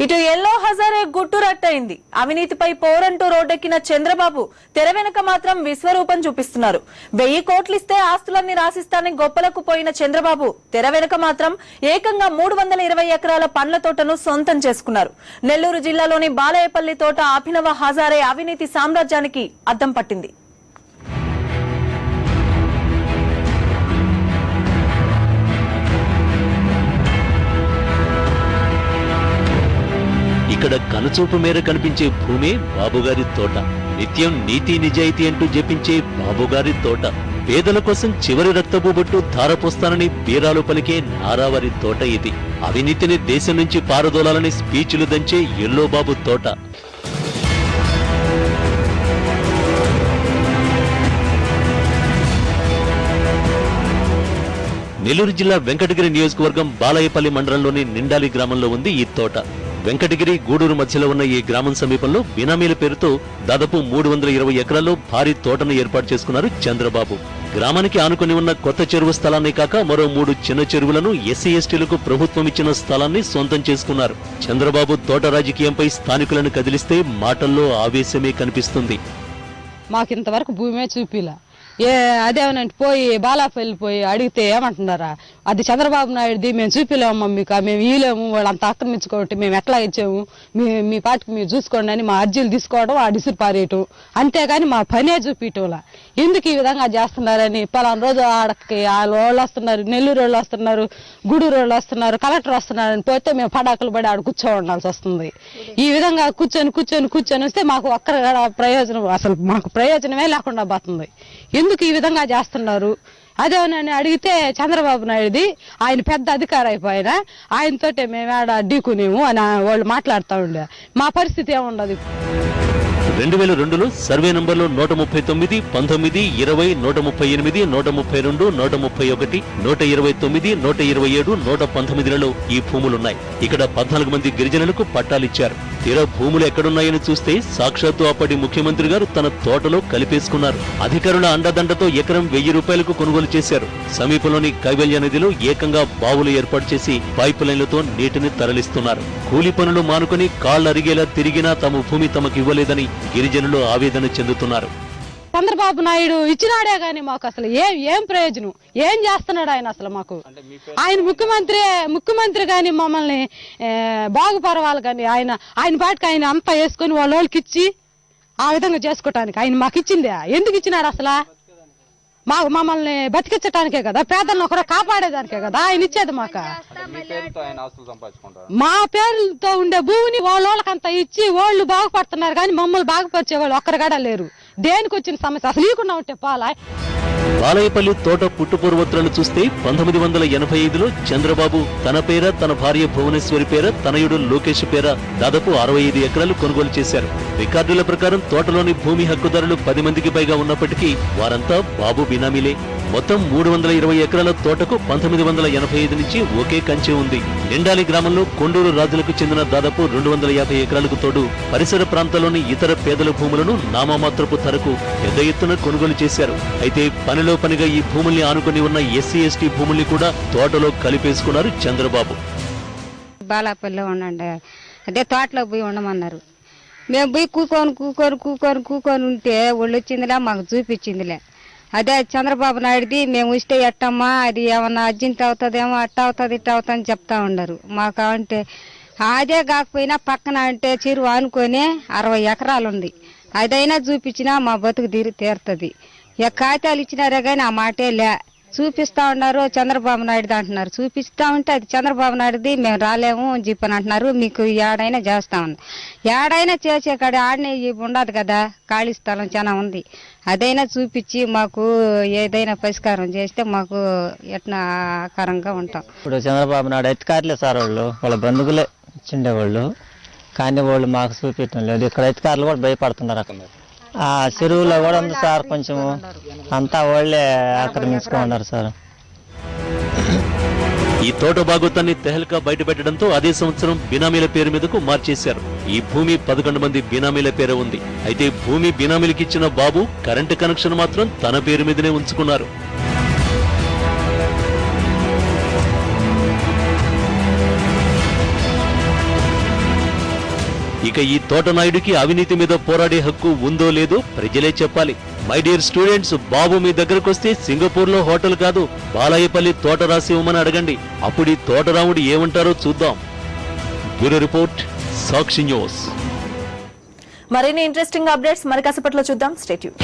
ఇటు ఎల్లో హజారే గుట్టు రట్టయింది. అవినీతిపై పోరంటూ రోడ్డెక్కిన చంద్రబాబు తెర వెనుక మాత్రం విశ్వరూపం చూపిస్తున్నారు. 1000 కోట్లిస్తే ఆస్తులన్నీ రాసిస్తానని గొప్పలకు పోయిన చంద్రబాబు తెర వెనుక మాత్రం ఏకంగా 320 ఎకరాల పండ్ల తోటను సొంతం చేసుకున్నారు. నెల్లూరు జిల్లాలోని బాలయ్యపల్లి తోట అభినవ హజారే అవినీతి సామ్రాజ్యానికి అద్దం పట్టింది. ఇక్కడ కనుచూపు మేర కనిపించే భూమే బాబుగారి తోట. నిత్యం నీతి నిజాయితీ అంటూ జపించే బాబుగారి తోట. పేదల కోసం చివరి రక్తపు బొట్టు ధారపోస్తానని బీరాలు పలికే నారావారి తోట ఇది. అవినీతిని దేశం నుంచి పారదోలాలని స్పీచ్లు దంచే ఎల్లో బాబు తోట. నెల్లూరు జిల్లా వెంకటగిరి నియోజకవర్గం బాలయ్యపల్లి మండలంలోని నిండాలి గ్రామంలో ఉంది ఈ తోట. వెంకటగిరి గూడూరు మధ్యలో ఉన్న ఈ గ్రామం సమీపంలో బినామీల పేరుతో దాదాపు 320 ఎకరాల్లో భారీ తోటను ఏర్పాటు చేసుకున్నారు చంద్రబాబు. గ్రామానికి ఆనుకుని ఉన్న కొత్త చెరువు స్థలాన్ని కాక మరో 3 చిన్న చెరువులను ఎస్సీ ఎస్టీలకు ప్రభుత్వం ఇచ్చిన స్థలాన్ని సొంతం చేసుకున్నారు. చంద్రబాబు తోట రాజకీయంపై స్థానికులను కదిలిస్తే మాటల్లో ఆవేశమే కనిపిస్తుంది. మాకింతవరకు భూమే చూపిలా. అదేమనంటే పోయి బాలాపల్లి పోయి అడిగితే ఏమంటున్నారా, అది చంద్రబాబు నాయుడుది, మేము చూపిలేమమ్మా మీకు, మేము ఇలేము, వాళ్ళు అంత ఆక్రమించుకోవటం, మేము ఎట్లా ఇచ్చాము, మీ పాటికి మీరు చూసుకోండి అని మా అర్జీలు తీసుకోవడం, ఆ డిసిర్ పారేయటం, అంతేగాని మా పనే చూపించటంలా. ఎందుకు ఈ విధంగా చేస్తున్నారని పలానా రోజు ఆడకి వాళ్ళు వస్తున్నారు, నెల్లూరు వాళ్ళు వస్తున్నారు, గూడూరు వాళ్ళు వస్తున్నారు, కలెక్టర్ వస్తున్నారని పోతే మేము పడాకులు పడి ఆడ కూర్చో ఉండాల్సి వస్తుంది. ఈ విధంగా కూర్చొని వస్తే మాకు ఒక్క ప్రయోజనం, అసలు మాకు ప్రయోజనమే లేకుండా పోతుంది. ఎందుకు ఈ విధంగా చేస్తున్నారు అదేమని అడిగితే చంద్రబాబు నాయుడుది, ఆయన పెద్ద అధికారి అయిపోయిన ఆయనతోటే మేము ఆడ అడ్డుకునేము అని వాళ్ళు మాట్లాడుతూ ఉండే. మా పరిస్థితి ఏముండదు. 2002లో సర్వే నంబర్లో 139, 19, 20, 138, 132, 131, 129, 127, 119లలో ఈ భూములున్నాయి. ఇక్కడ 14 మంది గిరిజనులకు పట్టాలిచ్చారు. తీరా భూములు ఎక్కడున్నాయని చూస్తే సాక్షాత్తు అప్పటి ముఖ్యమంత్రి గారు తన తోటలో కలిపేసుకున్నారు. అధికారుల అండదండతో ఎకరం 1000 రూపాయలకు కొనుగోలు చేశారు. సమీపంలోని కైవల్య నదిలో ఏకంగా బావులు ఏర్పాటు చేసి పైపు లైన్లతో నీటిని తరలిస్తున్నారు. కూలి పనులు మానుకుని కాళ్లరిగేలా తిరిగినా తమ భూమి తమకు ఇవ్వలేదని గిరిజనులు ఆవేదన చెందుతున్నారు. చంద్రబాబు నాయుడు ఇచ్చినాడే గాని మాకు అసలు ఏం ప్రయోజనం, ఏం చేస్తున్నాడు ఆయన అసలు మాకు? ఆయన ముఖ్యమంత్రి గాని మమ్మల్ని బాగుపరవాలి కానీ ఆయన పాటికి ఆయన అంతా వేసుకొని వాళ్ళకి ఇచ్చి ఆ విధంగా చేసుకోవటానికి ఆయన మాకు ఇచ్చిందే. ఎందుకు ఇచ్చినాడు అసలు? మమ్మల్ని బతికించడానికే కదా, పేదలను కూడా కాపాడేదానికే కదా ఆయన ఇచ్చేది మాకు. మా పేర్లతో ఉండే భూమిని వాళ్ళకంతా ఇచ్చి వాళ్ళు బాగుపడుతున్నారు కానీ మమ్మల్ని బాగుపరిచే వాళ్ళు ఒక్కరు కూడా లేరు. దేనికి వచ్చిన సమస్య అసలు లేకుండా ఉంటే పాలా. బాలయ్యపల్లి తోట పుట్టుపూర్వోత్తరాలు చూస్తే 1985లో చంద్రబాబు తన పేర, తన భార్య భువనేశ్వరి పేర, తనయుడు లోకేష్ పేర దాదాపు 65 ఎకరాలు కొనుగోలు చేశారు. రికార్డుల ప్రకారం తోటలోని భూమి హక్కుదారులు 10 మందికి పైగా ఉన్నప్పటికీ వారంతా బాబు బినామీలే. మొత్తం 320 ఎకరాల తోటకు 1985 నుంచి ఒకే కంచె ఉంది. నిండాలి గ్రామంలో కొండూరు రాజులకు చెందిన దాదాపు 250 ఎకరాలకు తోడు పరిసర ప్రాంతాల్లోని ఇతర పేదల భూములను నామమాత్రపు ధరకు పెద్ద ఎత్తున కొనుగోలు చేశారు. అయితే పనిలో పనిగా ఈ భూముల్ని ఆనుకుని ఉన్న ఎస్సీ ఎస్టీ భూముల్ని కూడా తోటలో కలిపేసుకున్నారు చంద్రబాబు. బాలాపల్లిలో ఉండండి, అదే తోటలో పోయి ఉండమన్నారు. మేము పోయి కూకొని ఉంటే వాళ్ళు వచ్చిందిలే, మాకు చూపించిందిలే. అదే చంద్రబాబు నాయుడుది, మేము ఇస్తే ఎట్టమ్మా అది ఏమన్నా అర్జెంట్ అవుతుందేమో, అట్ట అవుతుంది ఇట్ట అవుతుంది అని చెప్తా ఉండరు. మాకు అంటే అదే కాకపోయినా పక్కన అంటే చెరువు ఆనుకొని 60 ఎకరాలు ఉంది. అదైనా చూపించినా మా బతుకు తీరుతుంది. కాగితాలు ఇచ్చినారే కానీ ఆ మాటే లే. చూపిస్తా ఉన్నారు చంద్రబాబు నాయుడుది అంటున్నారు. చూపిస్తా ఉంటే అది చంద్రబాబు నాయుడుది, మేము రాలేము చెప్పని అంటున్నారు. మీకు ఏడైనా చేస్తా ఉంది, ఏడైనా చేసే కాడ ఆడనే ఉండదు కదా, ఖాళీ స్థలం చాలా ఉంది. అదైనా చూపించి మాకు ఏదైనా పరిష్కారం చేస్తే మాకు ఎట్లా ఆకారంగా ఉంటాం. ఇప్పుడు చంద్రబాబు నాయుడు అధికారులే సార్, వాళ్ళ బంధువులే ఇచ్చిండేవాళ్ళు, కానీ వాళ్ళు మాకు చూపించడం లేదు. ఇక్కడ అధికారులు కూడా భయపడుతున్నారు. ఆ చెరువులో కూడా ఉంది సార్, కొంచెం అంతా వాళ్ళే ఆక్రమించుకున్నారు సార్. ఈ తోట భాగోతాన్ని తెహల్కా బయటపెట్టడంతో అదే సంవత్సరం బినామీల పేరు మీదకు మార్చేశారు. ఈ భూమి 11 మంది బినామీల పేరు ఉంది. అయితే భూమి బినామీలకి ఇచ్చిన బాబు కరెంటు కనెక్షన్ మాత్రం తన పేరు మీదనే ఉంచుకున్నారు. ఇక ఈ తోటనాయుడికి అవినీతి మీద పోరాడే హక్కు ఉందో లేదో ప్రజలే చెప్పాలి. మై డియర్ స్టూడెంట్స్, బాబు మీ దగ్గరకొస్తే సింగపూర్ లో హోటల్ కాదు, బాలాయపల్లి తోట రాసి ఇవ్వమని అడగండి. అప్పుడు ఈ తోటరాముడు ఏమంటారో చూద్దాం. బ్యూరో రిపోర్ట్, సాక్షి న్యూస్. మరిన్ని ఇంట్రెస్టింగ్ అప్డేట్స్ మరి కాసేపట్లో చూద్దాం. Stay tune.